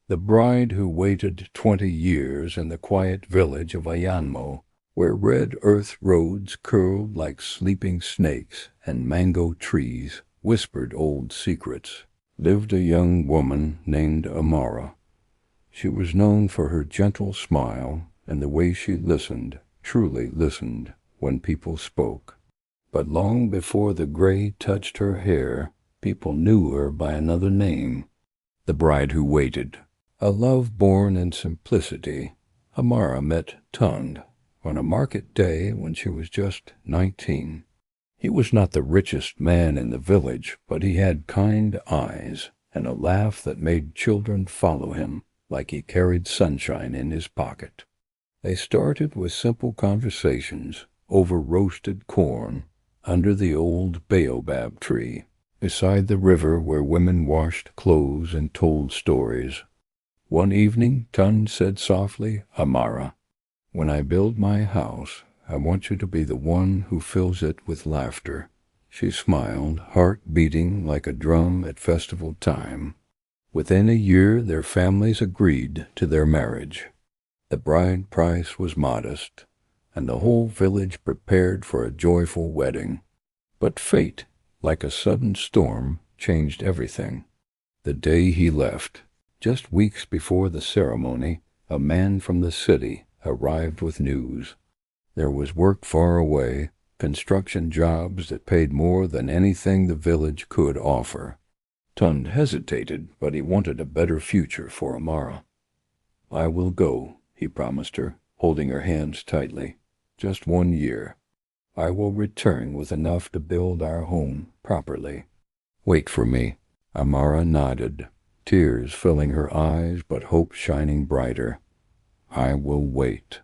The bride who waited 20 years in the quiet village of Ayanmo, where red earth roads curled like sleeping snakes and mango trees whispered old secrets, lived a young woman named Amara. She was known for her gentle smile and the way she listened, truly listened, when people spoke. But long before the gray touched her hair, people knew her by another name, the bride who waited. A love born in simplicity, Amara met Tund on a market day when she was just 19. He was not the richest man in the village, but he had kind eyes and a laugh that made children follow him like he carried sunshine in his pocket. They started with simple conversations over roasted corn under the old baobab tree, beside the river where women washed clothes and told stories. One evening, Tund said softly, "Amara, when I build my house, I want you to be the one who fills it with laughter." She smiled, heart beating like a drum at festival time. Within a year, their families agreed to their marriage. The bride price was modest, and the whole village prepared for a joyful wedding. But fate, like a sudden storm, changed everything. The day he left, just weeks before the ceremony, a man from the city arrived with news. There was work far away, construction jobs that paid more than anything the village could offer. Tund hesitated, but he wanted a better future for Amara. "I will go," he promised her, holding her hands tightly. "Just 1 year. I will return with enough to build our home properly. Wait for me." Amara nodded, tears filling her eyes but hope shining brighter. "I will wait."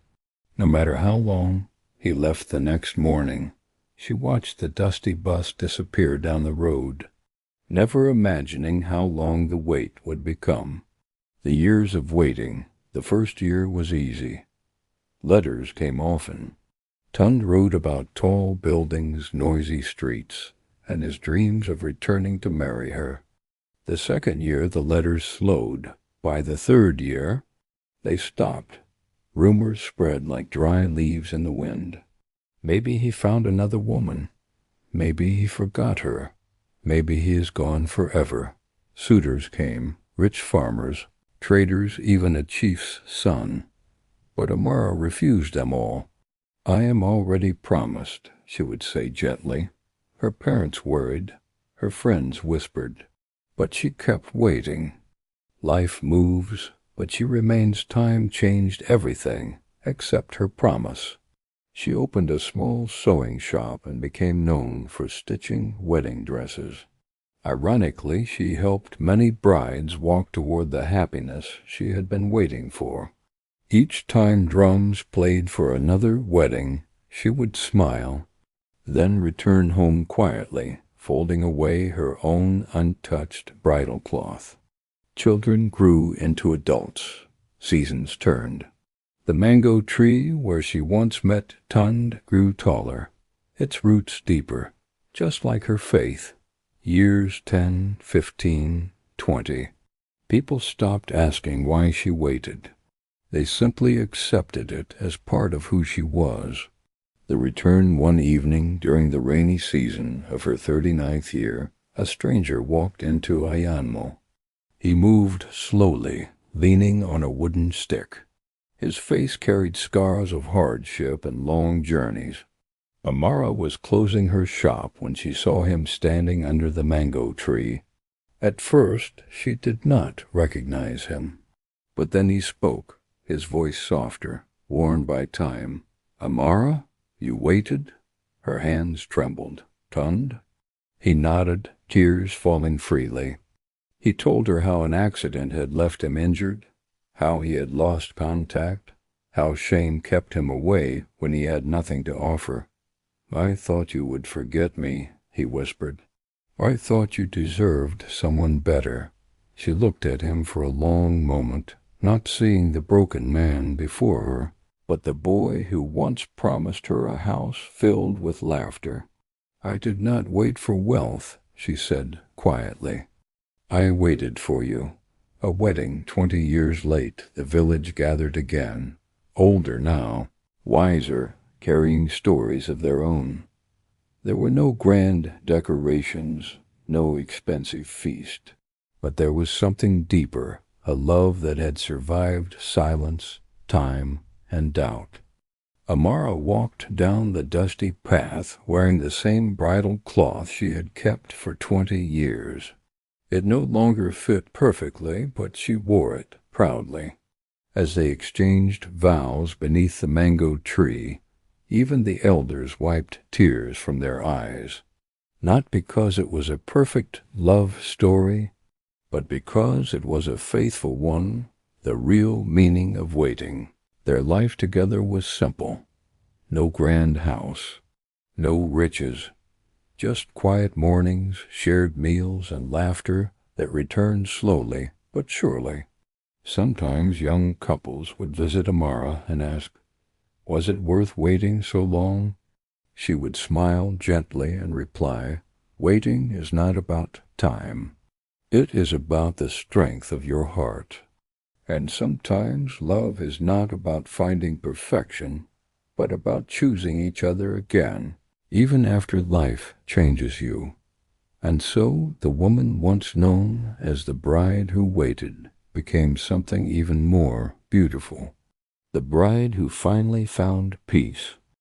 No matter how long, he left the next morning. She watched the dusty bus disappear down the road, never imagining how long the wait would become. The years of waiting, the first year was easy. Letters came often. Tund wrote about tall buildings, noisy streets, and his dreams of returning to marry her. The second year the letters slowed. By the third year, they stopped. Rumors spread like dry leaves in the wind. Maybe he found another woman. Maybe he forgot her. Maybe he is gone forever. Suitors came, rich farmers, traders, even a chief's son. But Amara refused them all. "I am already promised," she would say gently. Her parents worried. Her friends whispered. But she kept waiting. Life moves, but she remains. Time changed everything except her promise. She opened a small sewing shop and became known for stitching wedding dresses. Ironically, she helped many brides walk toward the happiness she had been waiting for. Each time drums played for another wedding, she would smile, then return home quietly, folding away her own untouched bridal cloth. Children grew into adults. Seasons turned. The mango tree where she once met Tund grew taller, its roots deeper, just like her faith. Years 10, 15, 20. People stopped asking why she waited. They simply accepted it as part of who she was. The return one evening during the rainy season of her 39th year, a stranger walked into Ayanmo. He moved slowly, leaning on a wooden stick. His face carried scars of hardship and long journeys. Amara was closing her shop when she saw him standing under the mango tree. At first, she did not recognize him. But then he spoke, his voice softer, worn by time. "Amara? You waited?" Her hands trembled. "Tund?" He nodded, tears falling freely. He told her how an accident had left him injured, how he had lost contact, how shame kept him away when he had nothing to offer. "I thought you would forget me," he whispered. "I thought you deserved someone better." She looked at him for a long moment, not seeing the broken man before her, but the boy who once promised her a house filled with laughter. "I did not wait for wealth," she said quietly. "I waited for you. A wedding 20 years late, the village gathered again, older now, wiser, carrying stories of their own. There were no grand decorations, no expensive feast, but there was something deeper, a love that had survived silence, time, and doubt. Amara walked down the dusty path wearing the same bridal cloth she had kept for 20 years. It no longer fit perfectly, but she wore it proudly. As they exchanged vows beneath the mango tree, even the elders wiped tears from their eyes, not because it was a perfect love story, but because it was a faithful one, the real meaning of waiting. Their life together was simple. No grand house, no riches, just quiet mornings, shared meals, and laughter that returned slowly but surely. Sometimes young couples would visit Amara and ask, "Was it worth waiting so long?" She would smile gently and reply, "Waiting is not about time. It is about the strength of your heart." And sometimes love is not about finding perfection, but about choosing each other again, even after life changes you. And so the woman once known as the bride who waited became something even more beautiful. The bride who finally found peace